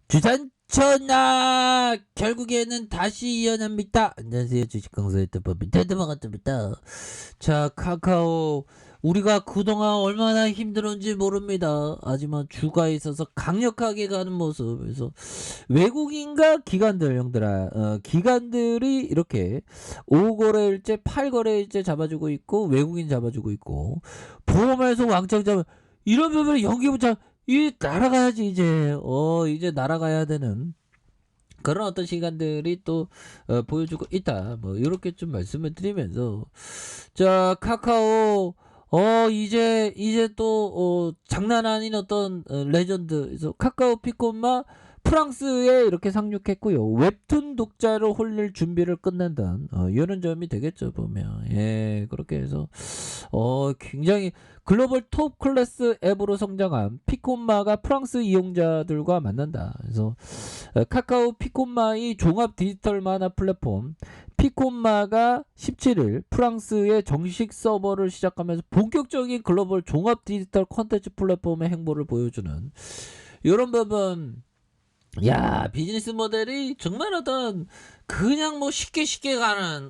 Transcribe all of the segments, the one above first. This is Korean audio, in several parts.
주산천하 결국에는 다시 이어납니다. 안녕하세요. 주식강사의 대법인 대드마가입니다. 자, 카카오 우리가 그동안 얼마나 힘들었는지 모릅니다. 하지만 주가에 있어서 강력하게 가는 모습. 그래서 외국인과 기관들 형들아, 기관들이 이렇게 5거래일째 8거래일째 잡아주고 있고 외국인 잡아주고 있고 보험에서 왕창 잡아 이런 부분에 연기부터 이 날아가야지 이제 날아가야 되는 그런 어떤 시간들이 또 보여주고 있다. 뭐 이렇게 좀 말씀을 드리면서 자 카카오 이제 또 장난 아닌 어떤 레전드. 그래서 카카오 피코마 프랑스에 이렇게 상륙했고요. 웹툰 독자를 홀릴 준비를 끝낸다는 이런 점이 되겠죠 보면. 예, 그렇게 해서 굉장히 글로벌 톱 클래스 앱으로 성장한 피콤마가 프랑스 이용자들과 만난다. 그래서 카카오 피콤마의 종합 디지털 만화 플랫폼 피콤마가 17일 프랑스의 정식 서버를 시작하면서 본격적인 글로벌 종합 디지털 콘텐츠 플랫폼의 행보를 보여주는 이런 부분. 야, 비즈니스 모델이 정말 어떤 그냥 뭐 쉽게 가는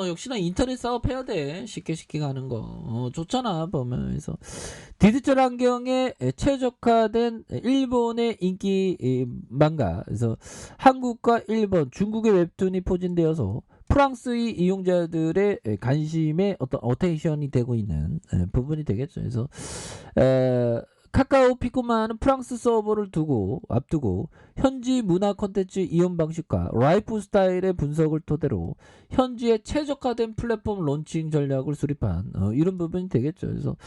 역시나 인터넷 사업 해야 돼. 쉽게 가는 거 좋잖아 보면. 그래서 디지털 환경에 최적화된 일본의 인기漫画. 그래서 한국과 일본, 중국의 웹툰이 포진되어서 프랑스의 이용자들의 관심의 어떤 어텐션이 되고 있는 부분이 되겠죠. 그래서 카카오 피코마는 프랑스 서버를 앞두고 현지 문화 콘텐츠 이용 방식과 라이프 스타일의 분석을 토대로 현지에 최적화된 플랫폼 론칭 전략을 수립한 이런 부분이 되겠죠. 그래서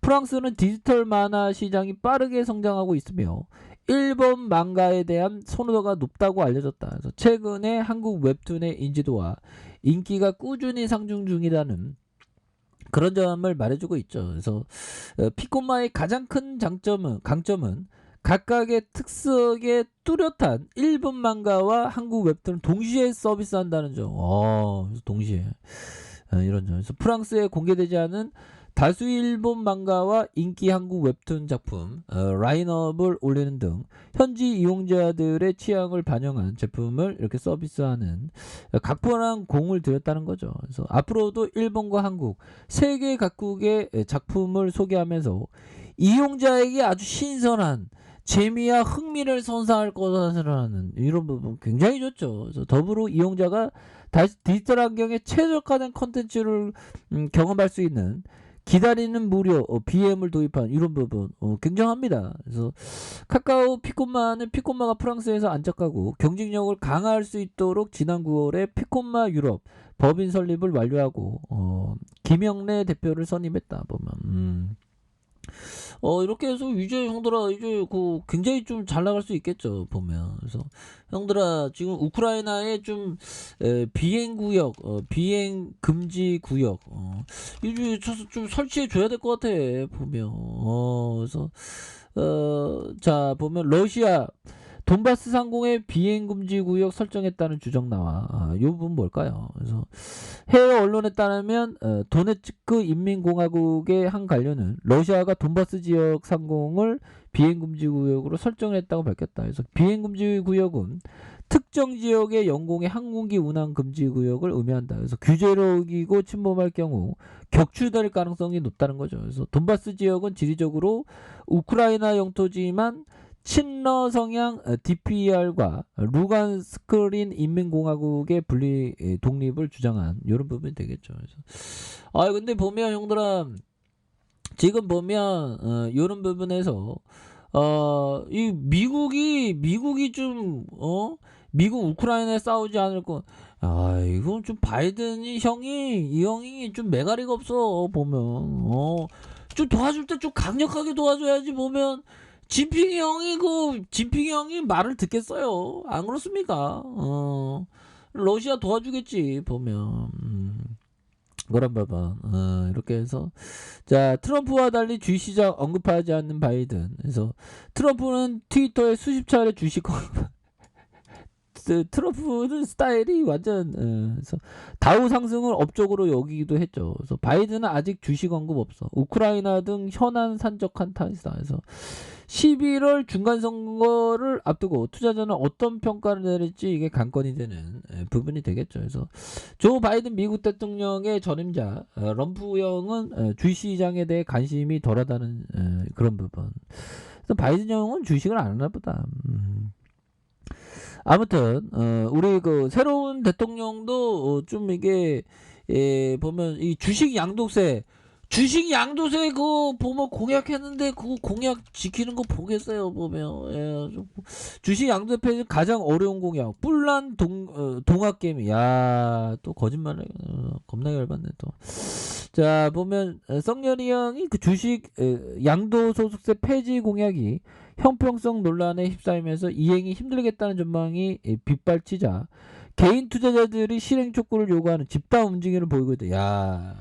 프랑스는 디지털 만화 시장이 빠르게 성장하고 있으며 일본 망가에 대한 선호도가 높다고 알려졌다. 그래서 최근에 한국 웹툰의 인지도와 인기가 꾸준히 상승 중이라는 그런 점을 말해주고 있죠. 그래서 피코마의 가장 큰 강점은 각각의 특색에 뚜렷한 일본漫画와 한국 웹툰을 동시에 서비스한다는 점. 동시에 이런 점. 그래서 프랑스에 공개되지 않은 다수의 일본漫画와 인기 한국 웹툰 작품 라인업을 올리는 등 현지 이용자들의 취향을 반영한 제품을 이렇게 서비스하는 각별한 공을 들였다는 거죠. 그래서 앞으로도 일본과 한국 세계 각국의 작품을 소개하면서 이용자에게 아주 신선한 재미와 흥미를 선사할 것이라는 이런 부분 굉장히 좋죠. 그래서 더불어 이용자가 다시 디지털 환경에 최적화된 컨텐츠를 경험할 수 있는 기다리는 무료 BM을 도입한 이런 부분 굉장합니다. 그래서 카카오 피콤마는 피콤마가 프랑스에서 안착하고 경쟁력을 강화할 수 있도록 지난 9월에 피콤마 유럽 법인 설립을 완료하고 김영래 대표를 선임했다 보면. 이렇게 해서 이제 형들아 이제 그 굉장히 좀 잘 나갈 수 있겠죠 보면. 그래서 형들아 지금 우크라이나에 좀 비행 구역, 비행 금지 구역 이제 좀 설치해 줘야 될 것 같아 보면. 그래서 자 보면 러시아 돈바스 상공의 비행 금지 구역 설정했다는 주장 나와. 이 부분 뭘까요? 그래서 해외 언론에 따르면 도네츠크 인민공화국의 한 관료는 러시아가 돈바스 지역 상공을 비행금지구역으로 설정했다고 밝혔다. 그래서 비행금지구역은 특정 지역의 영공의 항공기 운항 금지구역을 의미한다. 그래서 규제를 어기고 침범할 경우 격추될 가능성이 높다는 거죠. 그래서 돈바스 지역은 지리적으로 우크라이나 영토지만 친러 성향 DPR과 루간스크린 인민공화국의 분리 독립을 주장한 이런 부분이 되겠죠. 그래서 근데 보면 형들아 지금 보면 이런 부분에서 이 미국이 좀 미국 우크라이나에 싸우지 않을 거. 이건 좀 바이든이 이 형이 좀 매가리가 없어 보면. 좀 도와줄 때 좀 강력하게 도와줘야지 보면. 진핑이 형이 말을 듣겠어요? 안 그렇습니까? 러시아 도와주겠지 보면. 그런 부분 이렇게 해서 자 트럼프와 달리 주식시장 언급하지 않는 바이든. 그래서 트럼프는 트위터에 수십 차례 주식 트럼프는 스타일이 완전 그래서 다우 상승을 업적으로 여기기도 했죠. 그래서 바이든은 아직 주식 언급 없어. 우크라이나 등 현안 산적 한타이다. 그래서 11월 중간 선거를 앞두고 투자자는 어떤 평가를 내릴지 이게 관건이 되는 부분이 되겠죠. 그래서 조 바이든 미국 대통령의 전임자 럼프 형은 주시장에 대해 관심이 덜하다는 그런 부분. 그래서 바이든 형은 주식을 안 하나 보다. 아무튼 우리 그 새로운 대통령도 좀 이게 보면 이 주식 양도세 그거 보면 공약했는데 그거 공약 지키는 거 보겠어요 보면. 주식 양도세 폐지 가장 어려운 공약 뿔난 동학 게임. 야또 거짓말을 겁나 열받네 또. 자 보면 썩년이 형이 그 주식 양도소득세 폐지 공약이 형평성 논란에 휩싸이면서 이행이 힘들겠다는 전망이 빗발치자 개인 투자자들이 실행 촉구를 요구하는 집단 움직임을 보이고 있다. 야,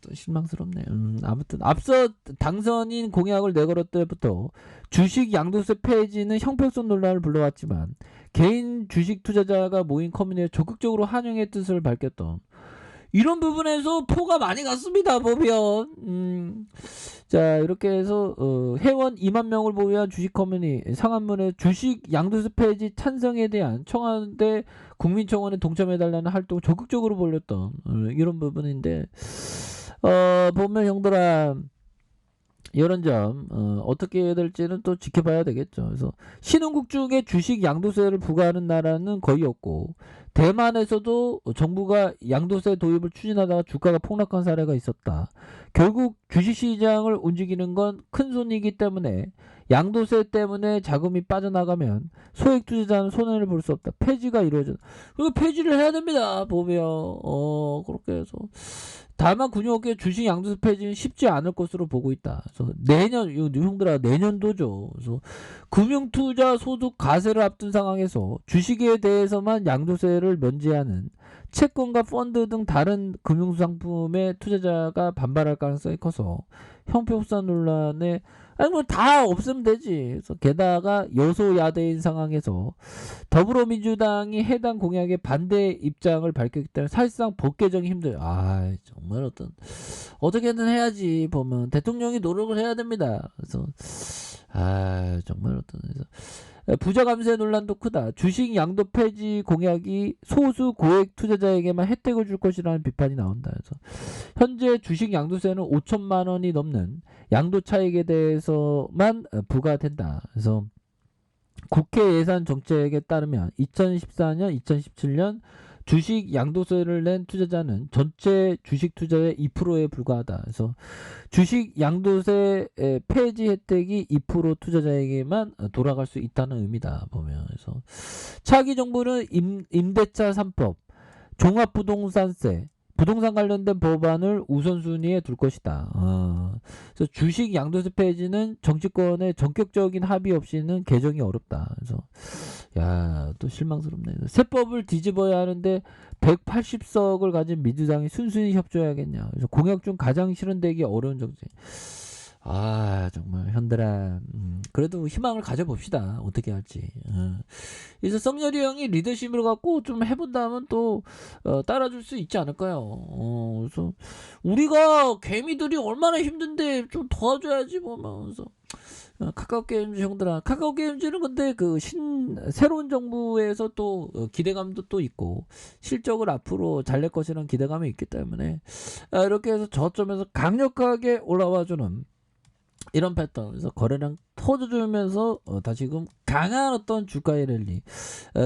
또 실망스럽네. 아무튼 앞서 당선인 공약을 내걸었을 때부터 주식 양도세 폐지는 형평성 논란을 불러왔지만 개인 주식 투자자가 모인 커뮤니티에 적극적으로 환영의 뜻을 밝혔던 이런 부분에서 포가 많이 갔습니다 보면. 자 이렇게 해서 회원 2만 명을 보유한 주식 커뮤니티 상한문에 주식 양도세 폐지 찬성에 대한 청와대 국민청원에 동참해달라는 활동을 적극적으로 벌였던 이런 부분인데 보면 형들아 이런 점 어떻게 해야 될지는 또 지켜봐야 되겠죠. 그래서 신흥국 중에 주식 양도세를 부과하는 나라는 거의 없고 대만에서도 정부가 양도세 도입을 추진하다가 주가가 폭락한 사례가 있었다. 결국 주식시장을 움직이는 건 큰손이기 때문에 양도세 때문에 자금이 빠져나가면 소액 투자자는 손해를 볼 수 없다. 폐지가 이루어져. 그리고 폐지를 해야 됩니다. 보면 그렇게 해서 다만 금융업계 주식 양도세 폐지는 쉽지 않을 것으로 보고 있다. 그래서 내년 형들아 내년도죠. 그래서 금융투자 소득 과세를 앞둔 상황에서 주식에 대해서만 양도세를 면제하는 채권과 펀드 등 다른 금융상품의 투자자가 반발할 가능성이 커서 형평성 논란에 아니 뭐 다 없으면 되지. 그래서 게다가 여소야대인 상황에서 더불어민주당이 해당 공약에 반대 입장을 밝혔기 때문에 사실상 법 개정이 힘들어요. 아 정말 어떻게든 해야지 보면 대통령이 노력을 해야 됩니다. 그래서 정말 그래서 부자 감세 논란도 크다. 주식 양도 폐지 공약이 소수 고액 투자자에게만 혜택을 줄 것이라는 비판이 나온다. 그래서 현재 주식 양도세는 5천만 원이 넘는 양도 차익에 대해서만 부과된다. 그래서 국회 예산 정책에 따르면 2014년, 2017년 주식 양도세를 낸 투자자는 전체 주식 투자의 2%에 불과하다. 그래서 주식 양도세 폐지 혜택이 2% 투자자에게만 돌아갈 수 있다는 의미다. 보면 그래서 차기 정부는 임대차 3법, 종합부동산세, 부동산 관련된 법안을 우선순위에 둘 것이다. 그래서 주식 양도세 폐지는 정치권의 전격적인 합의 없이는 개정이 어렵다. 그래서 또 실망스럽네. 세법을 뒤집어야 하는데 180석을 가진 민주당이 순순히 협조해야겠냐. 그래서 공약 중 가장 실현되기 어려운 정책. 정말 현들아 그래도 희망을 가져봅시다. 어떻게 할지. 그래서 썩렬이 형이 리더십을 갖고 좀 해본다면 또 따라줄 수 있지 않을까요. 그래서 우리가 개미들이 얼마나 힘든데 좀 도와줘야지 보면서 카카오게임즈 형들아 카카오게임즈는 근데 새로운 정부에서 또 기대감도 또 있고 실적을 앞으로 잘 낼 것이라는 기대감이 있기 때문에 이렇게 해서 저점에서 강력하게 올라와주는 이런 패턴. 그래서 거래량 터져주면서 다시금 강한 어떤 주가의 랠리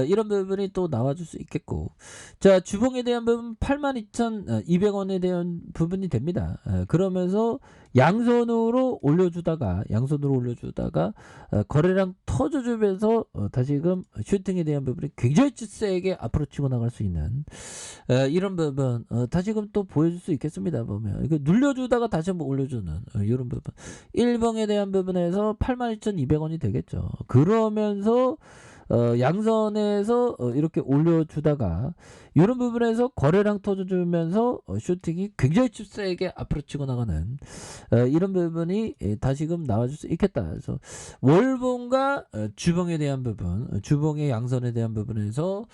이런 부분이 또 나와줄 수 있겠고, 자 주봉에 대한 부분 82,200원에 대한 부분이 됩니다. 그러면서 양손으로 올려주다가 거래량 터져주면서 다시금 슈팅에 대한 부분이 굉장히 세게 앞으로 치고 나갈 수 있는 이런 부분 다시금 또 보여줄 수 있겠습니다. 보면 이거 눌려주다가 다시 한번 올려주는 이런 부분 1봉에 대한 부분에서 82,200원이 되겠죠. 그러면서 양선에서 이렇게 올려주다가 이런 부분에서 거래량 터져주면서 슈팅이 굉장히 세게 앞으로 치고 나가는 이런 부분이 다시금 나와줄 수 있겠다. 그래서 월봉과 주봉에 대한 부분, 주봉의 양선에 대한 부분에서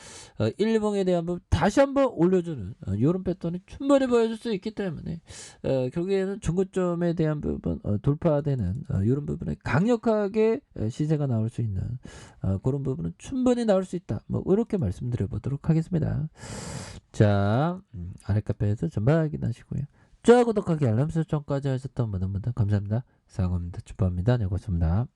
일봉에 대한 부분 다시 한번 올려주는 이런 패턴이 충분히 보여줄 수 있기 때문에 결국에는 중고점에 대한 부분 돌파되는 이런 부분에 강력하게 시세가 나올 수 있는 그런 부분은 충분히 나올 수 있다. 뭐 이렇게 말씀드려 보도록 하겠습니다. 자, 아래 카페에서 전방 확인하시고요. 좋아요, 구독하기, 알람 설정까지 하셨던 모든 분들 감사합니다. 사랑합니다. 축복합니다. 네, 고맙습니다.